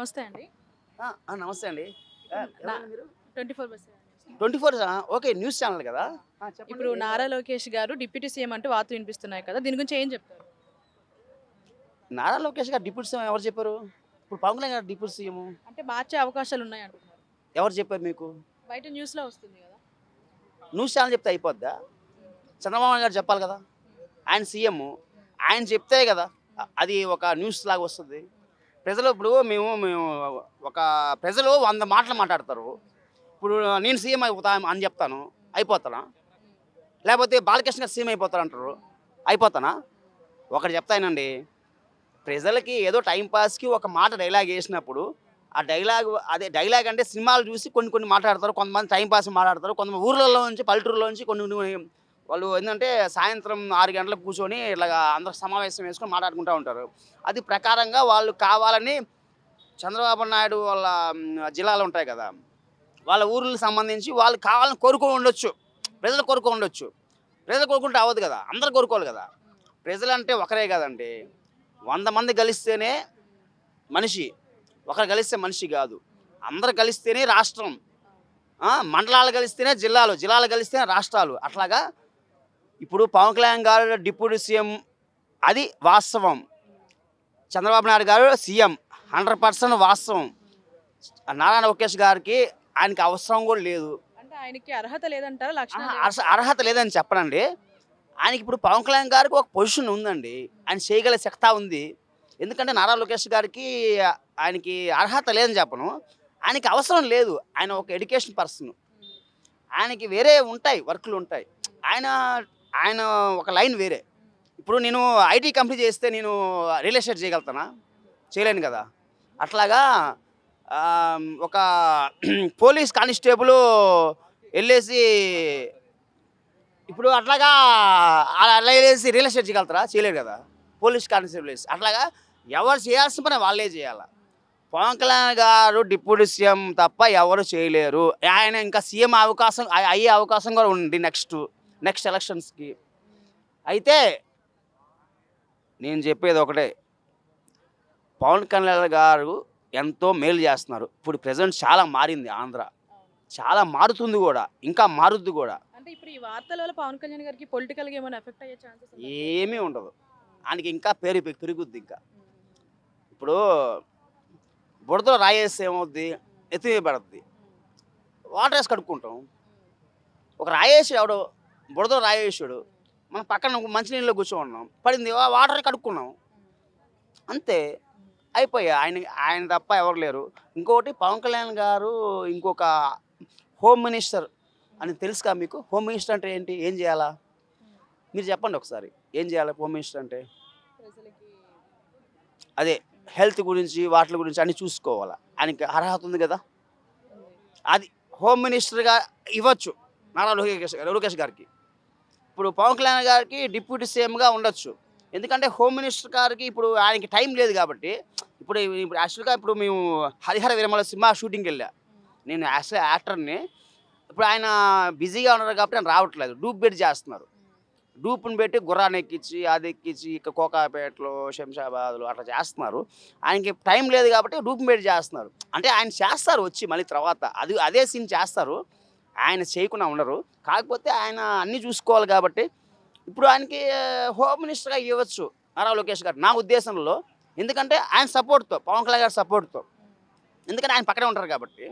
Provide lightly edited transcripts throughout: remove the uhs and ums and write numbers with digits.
నమస్తే అండి. నమస్తే అండి. నా ఎవరండి మీరు? 24/7 24 ఓకే. న్యూస్ ఛానల్ కదా! చెప్పండి. ఇప్పుడు నారా లోకేష్ గారు డిప్యూటీ సీఎం అంటూ వార్తలు వినిపిస్తున్నాయి కదా! దీని గురించి ఏం చెప్తారు? నారా లోకేష్ గారు డిప్యూటీ సీఎం ఎవరు చెప్పారు? ఇప్పుడు పవన్ కళ్యాణ్ గారు డిప్యూటీ సీఎం అంటే మార్చే అవకాశాలు ఉన్నాయి అంటున్నారు. ఎవరు చెప్పారు మీకు? బయట న్యూస్‌లో వస్తుంది కదా! న్యూస్ ఛానల్ చెప్తే అయిపోద్దా? చంద్రబాబు నాయుడు గారు చెప్పాలి కదా! ఆయన సీఎం. ఆయన చెప్తే కదా అది ఒక న్యూస్ లాగా వస్తుంది. ప్రజలు ఇప్పుడు మేము ఒక ప్రజలు 100 మాటలు మాట్లాడతారు. ఇప్పుడు నేను సీఎం అయిపోతా అని చెప్తాను. అయిపోతానా? లేకపోతే బాలకృష్ణ గారు సీఎం అయిపోతారంటారు. అయిపోతానా? ఒకటి చెప్తానండి. ప్రజలకి ఏదో టైం పాస్‌కి ఒక మాట డైలాగ్ ఏసినప్పుడు, ఆ డైలాగ్ అదే డైలాగ్ అంటే సినిమాలు చూసి కొన్ని మాట్లాడతారు. కొంతమంది టైం పాస్‌కి మాట్లాడతారు. కొంతమంది ఊర్లలో నుంచి, పల్లెటూరులో నుంచి కొన్ని వాళ్ళు ఏందంటే సాయంత్రం 6 గంటలకు కూర్చొని ఇలాగా అందరూ సమావేశం వేసుకొని మాట్లాడుకుంటూ ఉంటారు. అది ప్రకారంగా వాళ్ళు కావాలని చంద్రబాబు నాయుడు వాళ్ళ జిల్లాలు ఉంటాయి కదా! వాళ్ళ ఊర్లకు సంబంధించి వాళ్ళు కావాలని కోరుకొని ఉండొచ్చు. ప్రజలు కోరుకొని ఉండొచ్చు. ప్రజలు కోరుకుంటే అవ్వదు కదా! అందరూ కోరుకోవాలి కదా! ప్రజలంటే ఒకరే కదండీ. 100 మంది కలిస్తేనే మనిషి. ఒకరు కలిస్తే మనిషి కాదు. అందరూ కలిస్తేనే రాష్ట్రం. మండలాలు కలిస్తేనే జిల్లాలు. జిల్లాలు కలిస్తేనే రాష్ట్రాలు. అట్లాగా ఇప్పుడు పవన్ కళ్యాణ్ గారు డిప్యూటీ సీఎం అది వాస్తవం. చంద్రబాబు నాయుడు గారు సీఎం 100% వాస్తవం. నారా లోకేష్ గారికి ఆయనకి అవసరం కూడా లేదు. అంటే ఆయనకి అర్హత లేదంటారా? లక్షణాలు అర్హత లేదని చెప్పనండి. ఆయనకి ఇప్పుడు పవన్ కళ్యాణ్ గారికి ఒక పొజిషన్ ఉందండి. ఆయన చేయగల సత్తా ఉంది. ఎందుకంటే నారా లోకేష్ గారికి ఆయనకి అర్హత లేదని చెప్పను. ఆయనకి అవసరం లేదు. ఆయన ఒక ఎడ్యుకేషన్ పర్సన్. ఆయనకి వేరే ఉంటాయి, వర్కులు ఉంటాయి. ఆయన ఆయన ఒక లైన్ వేరే. ఇప్పుడు నేను ఐటీ కంపెనీ చేస్తే నేను రియల్ ఎస్టేట్ చేయగలుగుతానా? చేయలేను కదా! అట్లాగా ఒక పోలీస్ కానిస్టేబుల్ వెళ్ళేసి ఇప్పుడు అట్లాగా అలా వెళ్ళేసి రియల్ ఎస్టేట్ చేయగలుగుతారా? చేయలేరు కదా! పోలీస్ కానిస్టేబుల్ వేసి అట్లాగా ఎవరు చేయాల్సిన పని వాళ్ళే చేయాలి. పవన్ కళ్యాణ్ గారు డిప్యూటీ సీఎం తప్ప ఎవరు చేయలేరు. ఆయన ఇంకా సీఎం అవకాశం అయ్యే అవకాశం కూడా ఉంది నెక్స్ట్ ఎలక్షన్స్కి. అయితే నేను చెప్పేది ఒకటే, పవన్ కళ్యాణ్ గారు ఎంతో మేలు చేస్తున్నారు. ఇప్పుడు ప్రజెంట్ చాలా మారింది ఆంధ్ర. చాలా మారుతుంది కూడా, ఇంకా మారుద్ది కూడా. అంటే ఇప్పుడు ఈ వార్తల వల్ల పవన్ కళ్యాణ్ గారికి పొలిటికల్‌గా ఏమైనా ఎఫెక్ట్ అయ్యే ఛాన్సెస్ ఉన్నాయా? ఏమీ ఉండదు. ఆయనకి ఇంకా పేరు పెరుగుద్ది ఇంకా. ఇప్పుడు బురదలో రాయేస్తే ఏమవుద్ది? ఎత్తి మీద పడుద్ది. వాటర్ వేసి కడుక్కుంటాం. ఒక రాయేసి ఎవడో బురదలో రాయేసాడు. మనం పక్కన మంచినీళ్ళలో కూర్చోన్నాం. పడింది వాటర్ కడుక్కున్నాం. అంతే అయిపోయా. ఆయన తప్ప ఎవరు లేరు. ఇంకొకటి పవన్ కళ్యాణ్ గారు ఇంకొక హోమ్ మినిస్టర్ అని తెలుసుగా మీకు? హోమ్ మినిస్టర్ అంటే ఏంటి? ఏం చేయాలా? మీరు చెప్పండి ఒకసారి. ఏం చేయాలి హోమ్ మినిస్టర్ అంటే? ప్రజలకి అదే హెల్త్ గురించి వాటి గురించి అన్నీ చూసుకోవాలా. ఆయనకి అర్హత ఉంది కదా! అది హోమ్ మినిస్టర్గా ఇవ్వచ్చు నారా లోకేష్ గారికి. ఇప్పుడు పవన్ కళ్యాణ్ గారికి డిప్యూటీ సీఎంగా ఉండొచ్చు. ఎందుకంటే హోమ్ మినిస్టర్ గారికి ఇప్పుడు ఆయనకి టైం లేదు కాబట్టి ఇప్పుడు యాక్చువల్గా ఇప్పుడు మేము హరిహర విరమల సినిమా షూటింగ్కి వెళ్ళా. నేను యాక్టర్ని. ఇప్పుడు ఆయన బిజీగా ఉన్నారు కాబట్టి ఆయన రావట్లేదు. డూప్ పెట్టి చేస్తున్నారు. డూప్ని పెట్టి గుర్రాన్ని ఎక్కించి అది ఎక్కించి ఇక్కడ కోకాపేటలో శంషాబాద్లో అట్లా చేస్తున్నారు. ఆయనకి టైం లేదు కాబట్టి డూప్ని పెట్టి చేస్తున్నారు. అంటే ఆయన చేస్తారు వచ్చి మళ్ళీ తర్వాత అదే సీన్ చేస్తారు. ఆయన చేయకుండా ఉండరు. కాకపోతే ఆయన అన్నీ చూసుకోవాలి కాబట్టి ఇప్పుడు ఆయనకి హోమ్ మినిస్టర్గా ఇవ్వచ్చు నారా లోకేష్ గారు నా ఉద్దేశంలో. ఎందుకంటే ఆయన సపోర్ట్తో, పవన్ కళ్యాణ్ గారి సపోర్ట్తో. ఎందుకంటే ఆయన పక్కనే ఉంటారు కాబట్టి.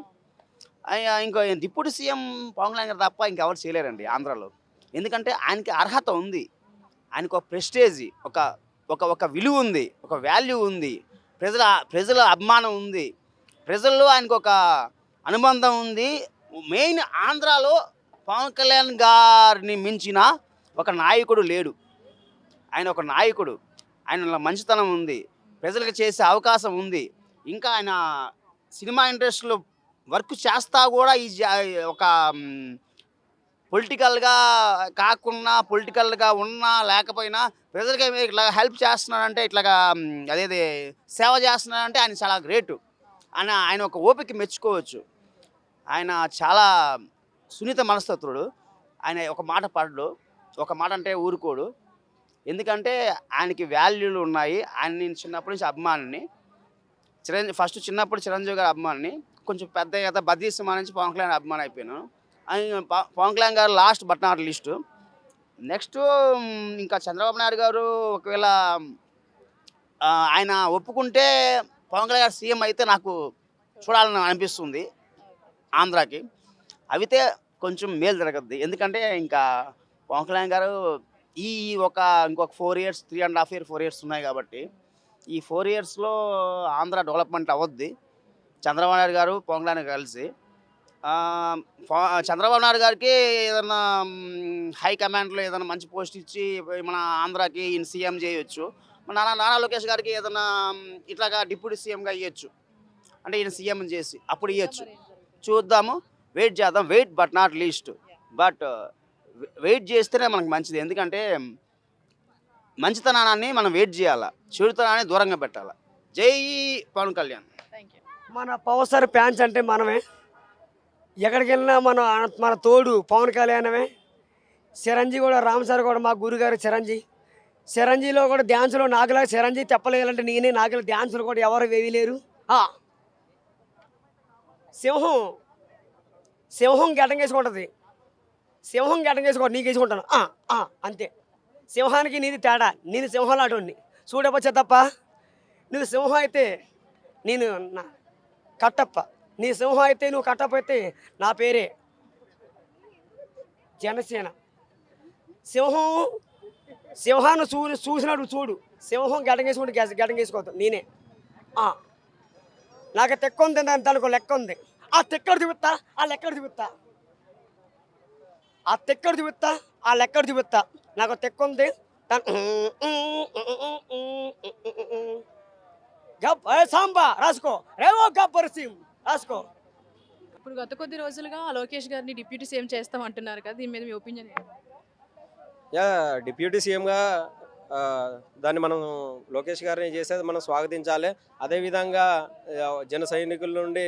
ఇంకో డిప్యూటీ సీఎం పవన్ కళ్యాణ్ గారు తప్ప ఇంకెవరు చేయలేరండి ఆంధ్రాలో. ఎందుకంటే ఆయనకి అర్హత ఉంది. ఆయనకు ఒక ప్రెస్టేజీ, ఒక విలువ ఉంది, ఒక వాల్యూ ఉంది, ప్రజల అభిమానం ఉంది, ప్రజల్లో ఆయనకు ఒక అనుబంధం ఉంది. మెయిన్ ఆంధ్రాలో పవన్ కళ్యాణ్ గారిని మించిన ఒక నాయకుడు లేడు. ఆయన ఒక నాయకుడు. ఆయనలో మంచితనం ఉంది, ప్రజలకు చేసే అవకాశం ఉంది. ఇంకా ఆయన సినిమా ఇండస్ట్రీలో వర్క్ చేస్తా కూడా ఒక పొలిటికల్గా కాకుండా పొలిటికల్గా ఉన్నా లేకపోయినా ప్రజలకి ఇట్లా హెల్ప్ చేస్తున్నాడంటే ఇట్లాగా అదేది సేవ చేస్తున్నాడంటే ఆయన చాలా గ్రేటు. ఆయన ఒక ఓపిక మెచ్చుకోవచ్చు. ఆయన చాలా సున్నిత మనస్తత్వుడు. ఆయన ఒక మాట పడడు, ఒక మాట అంటే ఊరుకోడు. ఎందుకంటే ఆయనకి వాల్యూలు ఉన్నాయి. ఆయన నేను చిన్నప్పటి నుంచి అభిమానిని. ఫస్ట్ చిన్నప్పుడు చిరంజీవి గారి అభిమాని, కొంచెం పెద్ద అయ్యాక బద్దీ సినిమా నుంచి పవన్ కళ్యాణ్ అభిమాని అయిపోయాను. పవన్ కళ్యాణ్ గారు last but not list. Next ఇంకా చంద్రబాబు నాయుడు గారు ఒకవేళ ఆయన ఒప్పుకుంటే పవన్ కళ్యాణ్ గారు సీఎం అయితే నాకు చూడాలని అనిపిస్తుంది ఆంధ్రాకి. అయితే కొంచెం మేలు జరగద్ది. ఎందుకంటే ఇంకా పవన్ కళ్యాణ్ గారు ఇంకొక 4 ఇయర్స్, 3.5 ఇయర్ 4 ఇయర్స్ ఉన్నాయి కాబట్టి ఈ 4 ఇయర్స్లో ఆంధ్ర డెవలప్మెంట్ అవ్వద్ది చంద్రబాబు నాయుడు గారు పవన్ కళ్యాణ్ కలిసి. చంద్రబాబు నాయుడు గారికి ఏదైనా హై కమాండ్లో ఏదైనా మంచి పోస్ట్ ఇచ్చి మన ఆంధ్రాకి ఈయన సీఎం చేయొచ్చు. నారా లోకేష్ గారికి ఏదైనా ఇట్లాగా డిప్యూటీ సీఎంగా ఇవ్వచ్చు, అంటే ఈయన సీఎం చేసి అప్పుడు ఇవ్వచ్చు. చూద్దాము, వెయిట్ చేద్దాం. Wait but not least. But wait చేస్తేనే మనకు మంచిది. ఎందుకంటే మంచితనాన్ని మనం వెయిట్ చేయాలి, చెడుతనాన్ని దూరంగా పెట్టాలి. జై పవన్ కళ్యాణ్. Thank you. మన పవర్ స్టార్ ఫ్యాన్స్ అంటే మనమే. ఎక్కడికి వెళ్ళినా మన తోడు పవన్ కళ్యాణమే. చిరంజీవి కూడా, రామ్ సార్ కూడా మా గురుగారు చిరంజీవిలో కూడా డ్యాన్సులో నాకులా చిరంజీవి తెప్పలేయాలంటే నేనే, నాకులా డ్యాన్సులు కూడా ఎవరు వేయలేరు. సింహం గెటం వేసుకుంటుంది, నీకు వేసుకుంటాను అంతే. సింహానికి నీది తేడా, నేను సింహం లాంటి చూడపచ్చా తప్ప. నువ్వు సింహం అయితే నేను కట్టప్ప, నీ సింహం అయితే నువ్వు కట్టప్ప అయితే నా పేరే జనసేన. సింహాన్ని చూసినట్టు చూడు. సింహం గెటం వేసుకోవద్దు. నేనే నాకు తెక్క ఉంది, దానికి లెక్క ఉంది. ఆ తెక్కడు చూపిస్తా, ఆ లెక్కడు చూపిస్తా, ఆ లెక్కడు చూపిస్తా. నాకు తెక్క ఉంది. సాంబా రాసుకో, రేవో గబ్బర్ సింగ్ రాసుకో. ఇప్పుడు గత కొద్ది రోజులుగా లోకేష్ గారిని డిప్యూటీ సీఎం చేస్తాం అంటున్నారు కదా, దీని మీద మీ ఒపీనియన్ ఏంటి? డిప్యూటీ సీఎంగా దాన్ని మనం లోకేష్ గారిని చేసేది మనం స్వాగతించాలి. అదేవిధంగా జన సైనికుల నుండి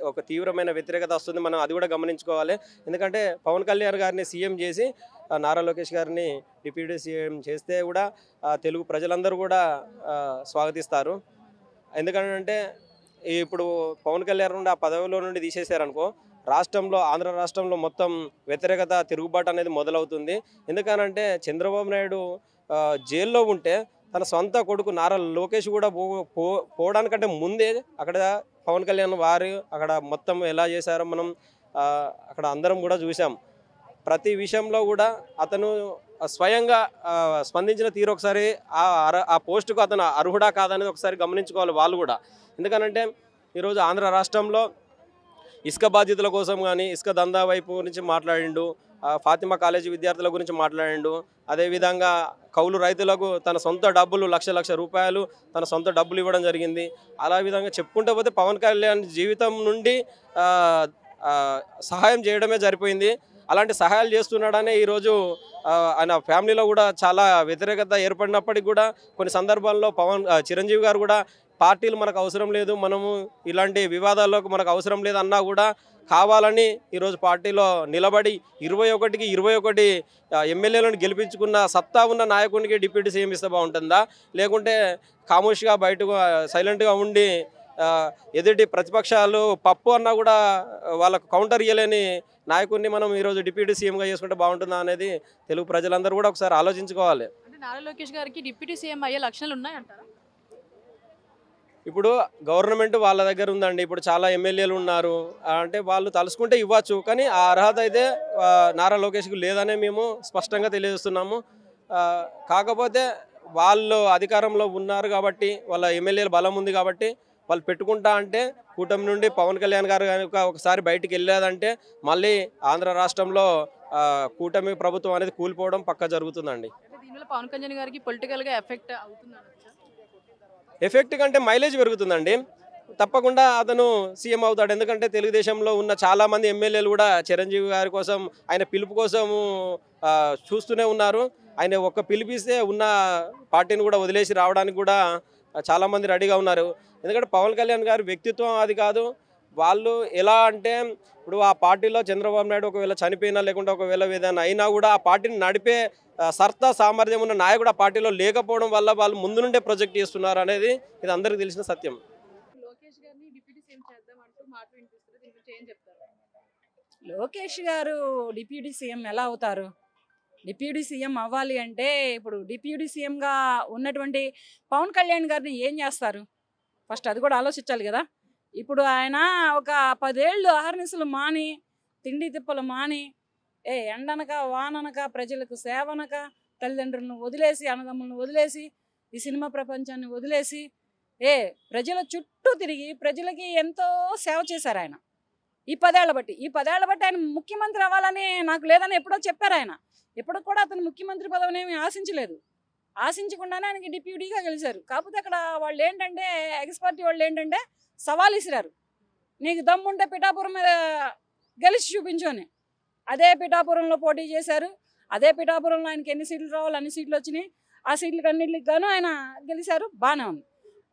ఒక తీవ్రమైన వ్యతిరేకత వస్తుంది, మనం అది కూడా గమనించుకోవాలి. ఎందుకంటే పవన్ కళ్యాణ్ గారిని సీఎం చేసి నారా లోకేష్ గారిని డిప్యూటీ సీఎం చేస్తే కూడా తెలుగు ప్రజలందరూ కూడా స్వాగతిస్తారు. ఎందుకంటే ఇప్పుడు పవన్ కళ్యాణ్ నుండి ఆ పదవిలో నుండి తీసేశారనుకో, ఆంధ్ర రాష్ట్రంలో మొత్తం వ్యతిరేకత, తిరుగుబాటు అనేది మొదలవుతుంది. ఎందుకనంటే చంద్రబాబు నాయుడు జైల్లో ఉంటే తన సొంత కొడుకు నారా లోకేష్ కూడా పోవడానికంటే ముందే అక్కడ పవన్ కళ్యాణ్ వారు అక్కడ మొత్తం ఎలా చేశారో మనం అక్కడ అందరం కూడా చూసాం. ప్రతి విషయంలో కూడా అతను స్వయంగా స్పందించిన తీరు ఒకసారి ఆ పోస్టుకు అతను అర్హుడా కాదనేది ఒకసారి గమనించుకోవాలి వాళ్ళు కూడా. ఎందుకనంటే ఈరోజు ఆంధ్ర రాష్ట్రంలో ఇసుక బాధ్యతల కోసం కానీ, ఇసుక దందా వైపు నుంచి మాట్లాడిండు, ఫాతిమా కాలేజీ విద్యార్థుల గురించి మాట్లాడిండు. అదేవిధంగా కౌలు రైతులకు తన సొంత డబ్బులు లక్ష రూపాయలు తన సొంత డబ్బులు ఇవ్వడం జరిగింది. అలా విధంగా చెప్పుకుంటూ పోతే పవన్ కళ్యాణ్ జీవితం నుండి సహాయం చేయడమే సరిపోయింది. అలాంటి సహాయాలు చేస్తున్నాడనే ఈరోజు ఆయన ఫ్యామిలీలో కూడా చాలా వ్యతిరేకత ఏర్పడినప్పటికీ కూడా కొన్ని సందర్భాల్లో చిరంజీవి గారు కూడా పార్టీలు మనకు అవసరం లేదు, మనము ఇలాంటి వివాదాల్లోకి మనకు అవసరం లేదు అన్నా కూడా కావాలని ఈరోజు పార్టీలో నిలబడి 21కి 21 ఎమ్మెల్యేలను గెలిపించుకున్న సత్తా ఉన్న నాయకునికి డిప్యూటీ సీఎం ఇస్తే బాగుంటుందా, లేకుంటే ఖామోష్గా బయటకు సైలెంట్గా ఉండి ఎదుటి ప్రతిపక్షాలు పప్పు అన్నా కూడా వాళ్ళకు కౌంటర్ ఇయ్యలేని నాయకుడిని మనం ఈరోజు డిప్యూటీ సీఎంగా చేసుకుంటే బాగుంటుందా అనేది తెలుగు ప్రజలందరూ కూడా ఒకసారి ఆలోచించుకోవాలి. అంటే నారా లోకేష్ గారికి డిప్యూటీ సీఎం అయ్యే లక్షణాలు ఉన్నాయంటారా? ఇప్పుడు గవర్నమెంట్ వాళ్ళ దగ్గర ఉందండి. ఇప్పుడు చాలా ఎమ్మెల్యేలు ఉన్నారు, అంటే వాళ్ళు తలుసుకుంటే ఇవ్వచ్చు, కానీ ఆ అర్హత అయితే నారా లోకేష్కి లేదనే మేము స్పష్టంగా తెలియజేస్తున్నాము. కాకపోతే వాళ్ళు అధికారంలో ఉన్నారు కాబట్టి, వాళ్ళ ఎమ్మెల్యేల బలం ఉంది కాబట్టి వాళ్ళు పెట్టుకుంటా అంటే కూటమి నుండి పవన్ కళ్యాణ్ గారు కనుక ఒకసారి బయటికి వెళ్ళేదంటే మళ్ళీ ఆంధ్ర రాష్ట్రంలో కూటమి ప్రభుత్వం అనేది కూలిపోవడం పక్కా జరుగుతుందండి. దీనివల్ల పవన్ కళ్యాణ్ గారికి పొలిటికల్గా ఎఫెక్ట్ అవుతుంది. ఎఫెక్ట్ కంటే మైలేజ్ పెరుగుతుందండి. తప్పకుండా అతను సీఎం అవుతాడు. ఎందుకంటే తెలుగుదేశంలో ఉన్న చాలామంది ఎమ్మెల్యేలు కూడా చిరంజీవి గారి కోసం, ఆయన పిలుపు కోసం చూస్తూనే ఉన్నారు. ఆయన ఒక్క పిలిపిస్తే ఉన్న పార్టీని కూడా వదిలేసి రావడానికి కూడా చాలామంది రెడీగా ఉన్నారు. ఎందుకంటే పవన్ కళ్యాణ్ గారి వ్యక్తిత్వం అది కాదు. వాళ్ళు ఎలా అంటే ఇప్పుడు ఆ పార్టీలో చంద్రబాబు నాయుడు ఒకవేళ చనిపోయినా, లేకుంటే ఒకవేళ ఏదైనా అయినా కూడా ఆ పార్టీని నడిపే సత్తా సామర్థ్యం ఉన్న నాయకుడు ఆ పార్టీలో లేకపోవడం వల్ల వాళ్ళు ముందు నుండే ప్రొజెక్ట్ చేస్తున్నారు అనేది ఇది అందరికీ తెలిసిన సత్యం. లోకేష్ గురించి ఏం చెప్తారు? లోకేష్ గారు డిప్యూటీ సీఎం ఎలా అవుతారు? డిప్యూటీ సీఎం అవ్వాలి అంటే ఇప్పుడు డిప్యూటీ సీఎంగా ఉన్నటువంటి పవన్ కళ్యాణ్ గారిని ఏం చేస్తారు? ఫస్ట్ అది కూడా ఆలోచించాలి కదా. ఇప్పుడు ఆయన ఒక 10 ఏళ్ళు అహర్నిశలు మాని, తిండి తిప్పలు మాని, ఎండనక వాననక ప్రజలకు సేవనక తల్లిదండ్రులను వదిలేసి, అన్నదమ్ములను వదిలేసి, ఈ సినిమా ప్రపంచాన్ని వదిలేసి ప్రజల చుట్టూ తిరిగి ప్రజలకి ఎంతో సేవ చేశారు ఆయన ఈ 10 ఏళ్ల బట్టి. ఈ 10 ఏళ్ల బట్టి ఆయన ముఖ్యమంత్రి అవ్వాలని నాకు లేదని ఎప్పుడో చెప్పారు ఆయన. ఎప్పుడు కూడా అతను ముఖ్యమంత్రి పదవిని ఏమీ ఆశించలేదు. ఆశించకుండానే ఆయనకి డిప్యూటీగా గెలిచారు. కాకపోతే అక్కడ వాళ్ళు ఏంటంటే ఎక్స్ పార్టీ వాళ్ళు ఏంటంటే సవాల్ ఇసిరారు, నీకు దమ్ముంటే పిఠాపురం మీద గెలిచి చూపించు అని. అదే పిఠాపురంలో పోటీ చేశారు. అదే పిఠాపురంలో ఆయనకి ఎన్ని సీట్లు రావాలో అన్ని సీట్లు వచ్చినాయి. ఆ సీట్లకు అన్నింటికి గాను ఆయన గెలిచారు, బాగానే ఉంది.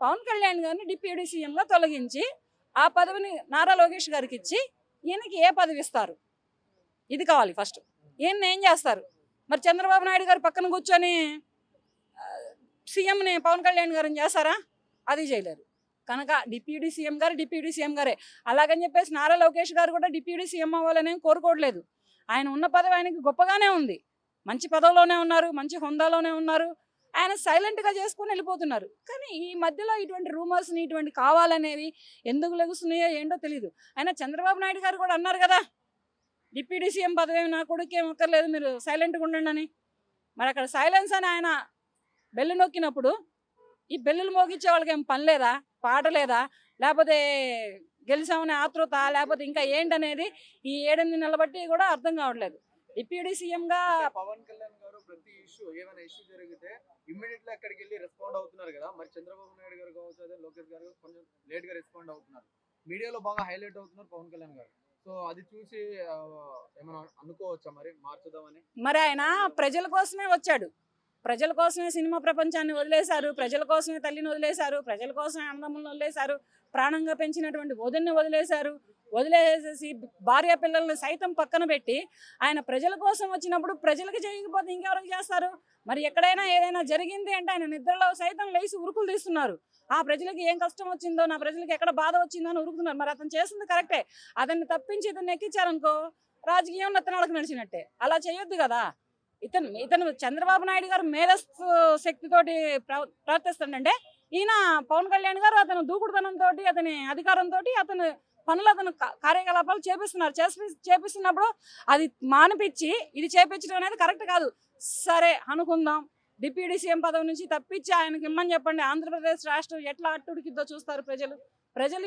పవన్ కళ్యాణ్ గారిని డిప్యూటీ సీఎంగా తొలగించి ఆ పదవిని నారా లోకేష్ గారికి ఇచ్చి ఈయనకి ఏ పదవి ఇస్తారు? ఇది కావాలి ఫస్ట్. ఈయన ఏం చేస్తారు? మరి చంద్రబాబు నాయుడు గారు పక్కన కూర్చొని సీఎంని పవన్ కళ్యాణ్ గారిని చేస్తారా? అది చేయలేరు. కనుక డిప్యూటీ సీఎం గారే. అలాగని చెప్పేసి నారా లోకేష్ గారు కూడా డిప్యూటీ సీఎం అవ్వాలని కోరుకోవట్లేదు. ఆయన ఉన్న పదవి ఆయనకి గొప్పగానే ఉంది, మంచి పదవిలోనే ఉన్నారు, మంచి హోదాలోనే ఉన్నారు. ఆయన సైలెంట్గా చేసుకుని వెళ్ళిపోతున్నారు. కానీ ఈ మధ్యలో ఇటువంటి రూమర్స్ని ఇటువంటి కావాలనేవి ఎందుకు లెగుస్తున్నాయో ఏంటో తెలియదు. ఆయన చంద్రబాబు నాయుడు గారు కూడా అన్నారు కదా, డిప్యూటీ సీఎం పదవి నా కొడుకు ఏం అక్కర్లేదు, మీరు సైలెంట్గా ఉండండి అని. మరి అక్కడ సైలెన్స్ అని ఆయన బెల్లు నొక్కినప్పుడు ఈ బెల్లులు మోగించే వాళ్ళకి ఏం పని లేదా, పాట లేదా, లేకపోతే గెలిచామనే ఆతృత, లేకపోతే ఇంకా ఏంటనేది ఈ 7-8 నెలల బట్టి కూడా అర్థం కావట్లేదు. డిప్యూటీ సీఎంగా పవన్ కళ్యాణ్ గారు ప్రతి ఏమైనా ఇష్యూ జరిగితే ఇమ్మీడియట్లీ అక్కడికి వెళ్ళి రెస్పాండ్ అవుతున్నారు కదా. మరి చంద్రబాబు నాయుడు గారు కావచ్చు, అదే లోకేష్ గారు కొంచెం లేట్ గా రెస్పాండ్ అవుతున్నారు. మీడియాలో బాగా హైలైట్ అవుతున్నారు పవన్ కళ్యాణ్ గారు. సో అది చూసి ఏమైనా అనుకోవచ్చా మరి మార్చుదామని? మరి ఆయన ప్రజల కోసమే వచ్చాడు. ప్రజల కోసమే సినిమా ప్రపంచాన్ని వదిలేశారు, ప్రజల కోసమే తల్లిని వదిలేశారు, ప్రజల కోసమే అన్నదమ్ములను వదిలేశారు, ప్రాణంగా పెంచినటువంటి వదిన్ని వదిలేసేసి భార్య పిల్లల్ని సైతం పక్కన పెట్టి ఆయన ప్రజల కోసం వచ్చినప్పుడు ప్రజలకు చేయకపోతే ఇంకెవరికి చేస్తారు? మరి ఎక్కడైనా ఏదైనా జరిగింది అంటే ఆయన నిద్రలో సైతం లేచి ఉరుకులు తీస్తున్నారు. ఆ ప్రజలకు ఏం కష్టం వచ్చిందో, నా ప్రజలకు ఎక్కడ బాధ వచ్చిందో అని ఉరుకుతున్నారు. మరి అతను చేసింది కరెక్టే. అతన్ని తప్పించి ఇతన్ని ఎక్కించారనుకో రాజకీయం నత్తనాలకు నడిచినట్టే. అలా చేయొద్దు కదా. ఇతను చంద్రబాబు నాయుడు గారు మేధస్సు శక్తితోటి ప్రవర్తిస్తాడంటే, ఈయన పవన్ కళ్యాణ్ గారు అతను దూకుడుతనంతో, అతని అధికారంతో అతను కార్యకలాపాలు చేపిస్తున్నప్పుడు అది మానిపించి ఇది చేపించడం అనేది కరెక్ట్ కాదు. సరే అనుకుందాం, డిప్యూటీ సీఎం పదవి నుంచి తప్పించి ఆయనకి ఇమ్మని చెప్పండి. ఆంధ్రప్రదేశ్ రాష్ట్రం ఎట్లా అట్టుడికిద్దో చూస్తారు ప్రజలు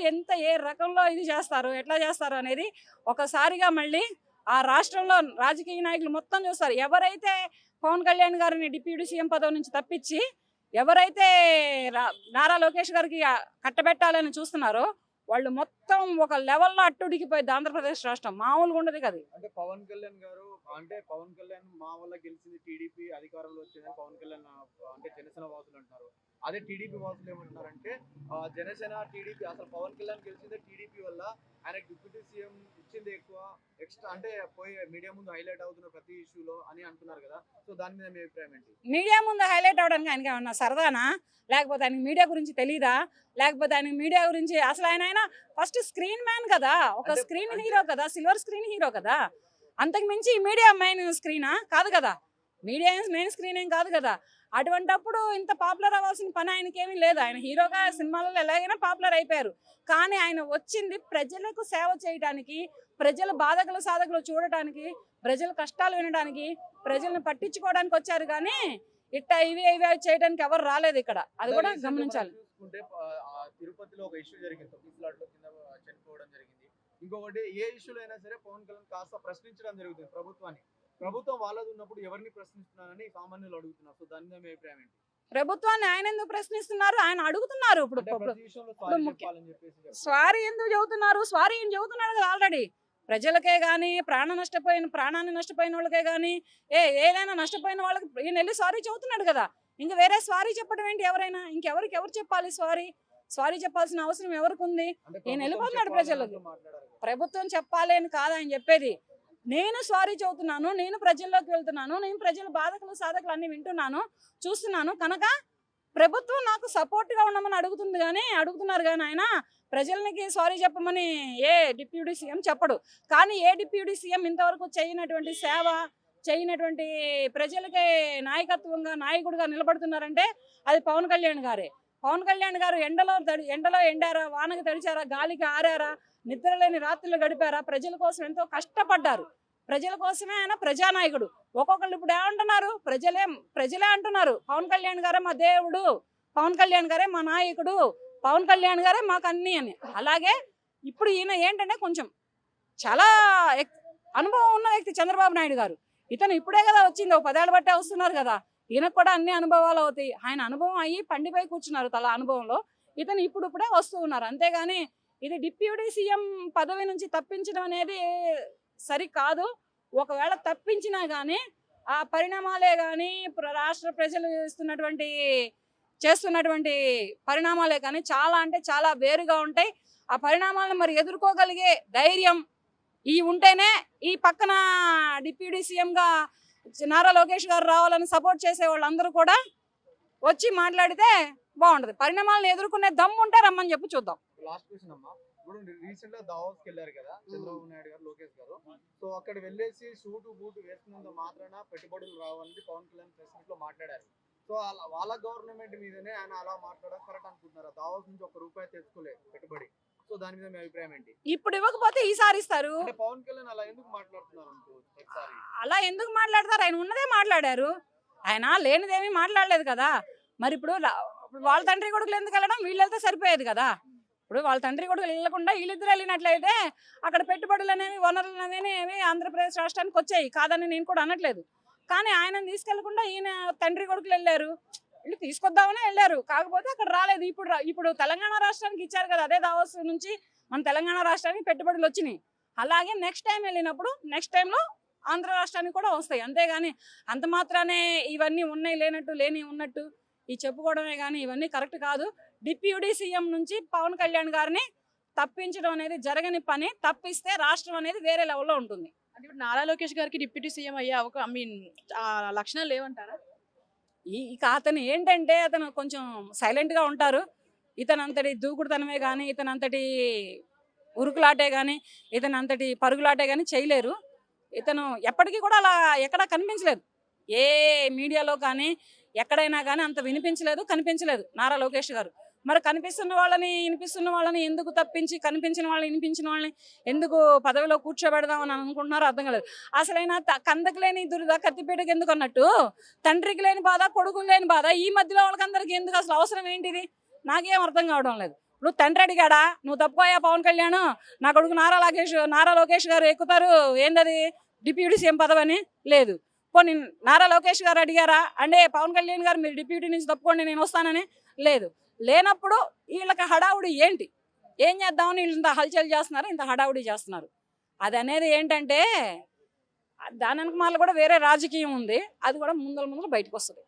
ఏ రకంలో ఇది చేస్తారు, ఎట్లా చేస్తారు అనేది ఒకసారిగా మళ్ళీ ఆ రాష్ట్రంలో రాజకీయ నాయకులు మొత్తం చూస్తారు. ఎవరైతే పవన్ కళ్యాణ్ గారిని డిప్యూటీ సీఎం పదవి నుంచి తప్పించి ఎవరైతే నారా లోకేష్ గారికి కట్టబెట్టాలని చూస్తున్నారో వాళ్ళు మొత్తం ఒక లెవెల్లో అట్టుడికిపోయింది ఆంధ్రప్రదేశ్ రాష్ట్రం. మామూలుగా ఉండదు కదా. అంటే పవన్ కళ్యాణ్ మా వల్ల గెలిచింది, టీడీపీ అధికారంలో వచ్చిందని పవన్ కళ్యాణ్ అంటే జనసేన వాసులు అంటున్నారు. అదే టీడీపీ వాసులు ఏమంటున్నారంటే జనసేన టీడీపీ అసలు పవన్ కళ్యాణ్ గెలిచిందే టీడీపీ వల్ల, ఆయనకు డిప్యూటీ సీఎం ఇచ్చింది ఎక్కువ, ఎక్స్ట్రా అంటే పోయి మీడియా ముందు హైలైట్ అవుతున్న ప్రతి ఇష్యూలో అని అంటున్నారు కదా. సో దాని మీద మీ అభిప్రాయం ఏంటి? మీడియా ముందు హైలైట్ అవడానికి ఆయనకి ఏమన్నా సరదానా? లేకపోతే ఆయనకి మీడియా గురించి తెలీదా? లేకపోతే ఆయనకి మీడియా గురించి అసలు ఆయన ఫస్ట్ స్క్రీన్ మ్యాన్ కదా, ఒక స్క్రీన్ హీరో కదా, సిల్వర్ స్క్రీన్ హీరో కదా. అంతకు మించి ఈ మీడియా మెయిన్ స్క్రీనా కాదు కదా, మీడియా మెయిన్ స్క్రీన్ ఏం కాదు కదా. అటువంటప్పుడు ఇంత పాపులర్ అవ్వాల్సిన పని ఆయనకి ఏమీ లేదు. ఆయన హీరోగా సినిమాలలో ఎలాగైనా పాపులర్ అయిపోయారు. కానీ ఆయన వచ్చింది ప్రజలకు సేవ చేయడానికి, ప్రజల బాధకులు సాధకులు చూడటానికి, ప్రజల కష్టాలు వినడానికి, ప్రజలను పట్టించుకోవడానికి వచ్చారు. కానీ ఇట్టా ఇవి చేయడానికి ఎవరు రాలేదు ఇక్కడ. అది కూడా గమనించాలి. తిరుపతిలో ఒక ఇష్యూ జరిగింది, తొక్కిసలాట్లో కింద చనిపోవడం జరిగింది. ఇంకొకటి ఏ ఇష్యూలో అయినా సరే పవన్ కళ్యాణ్ కాస్త ప్రశ్నించడం జరుగుతుంది ప్రభుత్వాన్ని. ప్రభుత్వం వాళ్ళది ఉన్నప్పుడు ఎవరిని ప్రశ్నిస్తున్నారని సామాన్యులు అడుగుతున్నారు. సో దాని మీద మీ అభిప్రాయం ఏంటి? ప్రభుత్వాన్ని ఆయన ఎందుకు ప్రశ్నిస్తున్నారు? ఆయన అడుగుతున్నారు. ఇప్పుడు స్వారీ ఎందుకు చెబుతున్నారు? స్వారీ ఏం చెబుతున్నాడు కదా ఆల్రెడీ. ప్రజలకే కానీ, ప్రాణాన్ని నష్టపోయిన వాళ్ళకే కానీ, ఏదైనా నష్టపోయిన వాళ్ళకి ఈయన వెళ్ళి సారీ చెబుతున్నాడు కదా. ఇంకా వేరే స్వారీ చెప్పడం ఏంటి? ఎవరైనా ఎవరు చెప్పాలి స్వారీ చెప్పాల్సిన అవసరం ఎవరికి ఉంది? ఈయన వెళ్ళిపోతున్నాడు ప్రజలకు. ప్రభుత్వం చెప్పాలి అని కాదు ఆయన చెప్పేది. నేను సారీ చెబుతున్నాను, నేను ప్రజల్లోకి వెళ్తున్నాను, నేను ప్రజల బాధకులు సాధకులు అన్ని వింటున్నాను, చూస్తున్నాను. కనుక ప్రభుత్వం నాకు సపోర్ట్గా ఉండమని అడుగుతున్నారు కానీ ఆయన ప్రజలకి సారీ చెప్పమని ఏ డిప్యూటీ సీఎం చెప్పడు. కానీ ఏ డిప్యూటీ సీఎం ఇంతవరకు చేయనటువంటి సేవ, చేయనటువంటి ప్రజలకి నాయకత్వంగా నాయకుడిగా నిలబడుతున్నారంటే అది పవన్ కళ్యాణ్ గారే. పవన్ కళ్యాణ్ గారు ఎండలో ఎండారా, వానకి తడిచారా, గాలికి ఆరారా, నిద్రలేని రాత్రులు గడిపారా, ప్రజల కోసం ఎంతో కష్టపడ్డారు. ప్రజల కోసమే ఆయన ప్రజానాయకుడు. ఒక్కొక్కళ్ళు ఇప్పుడు ఏమంటున్నారు, ప్రజలే అంటున్నారు పవన్ కళ్యాణ్ గారే మా దేవుడు, పవన్ కళ్యాణ్ గారే మా నాయకుడు, పవన్ కళ్యాణ్ గారే మాకు అన్ని అని. అలాగే ఇప్పుడు ఈయన ఏంటంటే కొంచెం చాలా అనుభవం ఉన్న వ్యక్తి చంద్రబాబు నాయుడు గారు. ఇతను ఇప్పుడే కదా వచ్చింది, 10 ఏళ్ళ బట్టే వస్తున్నారు కదా, ఈయనకు కూడా అన్ని అనుభవాలు అవుతాయి. ఆయన అనుభవం అయ్యి పండిపోయి కూర్చున్నారు తల అనుభవంలో. ఇతను ఇప్పుడే వస్తూ ఉన్నారు. అంతేగాని ఇది డిప్యూటీ సీఎం పదవి నుంచి తప్పించడం అనేది సరికాదు. ఒకవేళ తప్పించినా కానీ ఆ పరిణామాలే కానీ రాష్ట్ర ప్రజలు చేస్తున్నటువంటి పరిణామాలే కానీ చాలా అంటే చాలా వేరుగా ఉంటాయి. ఆ పరిణామాలను మరి ఎదుర్కోగలిగే ధైర్యం ఉంటేనే ఈ పక్కన డిప్యూటీ సీఎంగా నారా లోకేష్ గారు రావాలని సపోర్ట్ చేసే వాళ్ళందరూ కూడా వచ్చి మాట్లాడితే బాగుంటది. పరిణామాలను ఎదుర్కొనే దమ్ము ఉంటే రమ్మని చెప్పి చూద్దాం. లాస్ట్ క్వశ్చన్ అమ్మా, ఇప్పుడు రీసెంట్ గా దావోస్కి వెళ్ళారు కదా చంద్రబాబు నాయుడు గారు, లోకేష్ గారు. సో అక్కడ వెళ్ళేసి సూటు బూటు వేసుకున్నంత మాత్రాన పెట్టుబడులు రావని పవన్ కళ్యాణ్ ప్రెస్ మీట్ లో మాట్లాడారు. సో వాళ్ళ గవర్నమెంట్ మీదనే ఆయన అలా మాట్లాడడం కరెక్ట్ అనుకుంటున్నారా? దావోస్ నుంచి ₹1 తెచ్చుకోలేదు పెట్టుబడి. సో దాని మీద మీ అభిప్రాయం ఏంటి? ఇప్పుడు ఇవ్వకపోతే ఈసారి ఇస్తారు. పవన్ కళ్యాణ్ అలా ఎందుకు మాట్లాడుతున్నారు? అలా ఎందుకు మాట్లాడతారు? ఆయన ఉన్నదే మాట్లాడారు, ఆయన లేనిదేమీ మాట్లాడలేదు కదా. మరి ఇప్పుడు వాళ్ళ తండ్రి కొడుకులు ఎందుకు వెళ్ళడం, వీళ్ళు వెళ్తే సరిపోయేది కదా. ఇప్పుడు వాళ్ళ తండ్రి కొడుకులు వెళ్ళకుండా వీళ్ళిద్దరు వెళ్ళినట్లయితే అక్కడ పెట్టుబడులు అనేవి, వనరులు అనేవి ఆంధ్రప్రదేశ్ రాష్ట్రానికి వచ్చాయి, కాదని నేను కూడా అనట్లేదు. కానీ ఆయన తీసుకెళ్లకుండా ఈయన తండ్రి కొడుకులు వెళ్ళారు, వీళ్ళు తీసుకొద్దామని వెళ్ళారు, కాకపోతే అక్కడ రాలేదు. ఇప్పుడు తెలంగాణ రాష్ట్రానికి ఇచ్చారు కదా, అదే దావోస్ నుంచి మన తెలంగాణ రాష్ట్రానికి పెట్టుబడులు వచ్చినాయి. అలాగే నెక్స్ట్ టైం వెళ్ళినప్పుడు నెక్స్ట్ టైంలో ఆంధ్ర రాష్ట్రానికి కూడా వస్తాయి. అంతేగాని అంత మాత్రానే ఇవన్నీ ఉన్నాయి లేని ఉన్నట్టు ఈ చెప్పుకోవడమే కానీ ఇవన్నీ కరెక్ట్ కాదు. డిప్యూటీ సీఎం నుంచి పవన్ కళ్యాణ్ గారిని తప్పించడం అనేది జరగని పని. తప్పిస్తే రాష్ట్రం అనేది వేరే లెవెల్లో ఉంటుంది. అంటే ఇప్పుడు నారా లోకేష్ గారికి డిప్యూటీ సీఎం అయ్యే లక్షణాలు లేవంటారా? ఇక అతను ఏంటంటే అతను కొంచెం సైలెంట్గా ఉంటారు. ఇతనంతటి దూకుడుతనమే కానీ, ఇతనంతటి ఉరుకులాటే కానీ, ఇతనంతటి పరుగులాటే కానీ చేయలేరు. ఇతను ఎప్పటికీ కూడా అలా ఎక్కడా కనిపించలేదు. ఏ మీడియాలో కానీ ఎక్కడైనా కానీ అంత వినిపించలేదు, కనిపించలేదు నారా లోకేష్ గారు. మరి కనిపిస్తున్న వాళ్ళని ఎందుకు తప్పించి, కనిపించిన వాళ్ళని వినిపించిన వాళ్ళని ఎందుకు పదవిలో కూర్చోబెడదామని అనుకుంటున్నారో అర్థం కాలేదు. అసలైనా కందకు లేని దురద కత్తిపీటకి ఎందుకు అన్నట్టు, తండ్రికి లేని బాధ, కొడుకులు లేని బాధ, ఈ మధ్యలో వాళ్ళకందరికి ఎందుకు, అసలు అవసరం ఏంటిది నాకేం అర్థం కావడం లేదు. ఇప్పుడు తండ్రి అడిగాడా, నువ్వు తప్పుకోయా పవన్ కళ్యాణ్, నా కొడుకు నారా లోకేష్ గారు ఎక్కుతారు, ఏందది డిప్యూటీ సీఎం పదవి అని లేదు. పోనీ నారా లోకేష్ గారు అడిగారా అంటే పవన్ కళ్యాణ్ గారు మీరు డిప్యూటీ నుంచి తప్పుకోండి నేను వస్తానని లేదు. లేనప్పుడు వీళ్ళకి హడావుడి ఏంటి, ఏం చేద్దామని వీళ్ళు ఇంత హల్చల్ చేస్తున్నారు, ఇంత హడావుడి చేస్తున్నారు. అది అనేది ఏంటంటే దాని వెనక కూడా వేరే రాజకీయం ఉంది, అది కూడా ముందర బయటకు వస్తుంది.